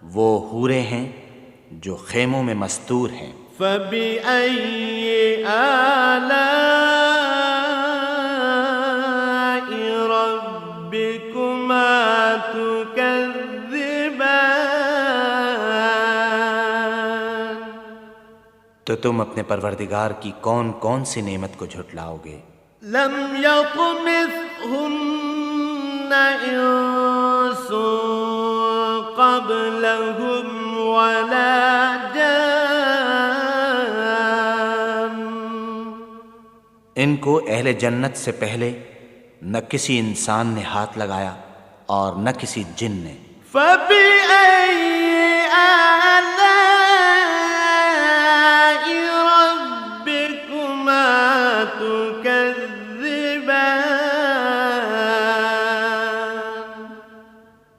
وہ حوریں ہیں جو خیموں میں مستور ہیں۔ فَبِأَيِّ آلَاءِ رَبِّكُمَا تُكَذِّبَانِ، تو تم اپنے پروردگار کی کون کون سی نعمت کو جھٹلاؤ گے؟ لم يطمثهن انس قبلهم ولا جان، ان کو اہل جنت سے پہلے نہ کسی انسان نے ہاتھ لگایا اور نہ کسی جن نے۔ فبأي آلاء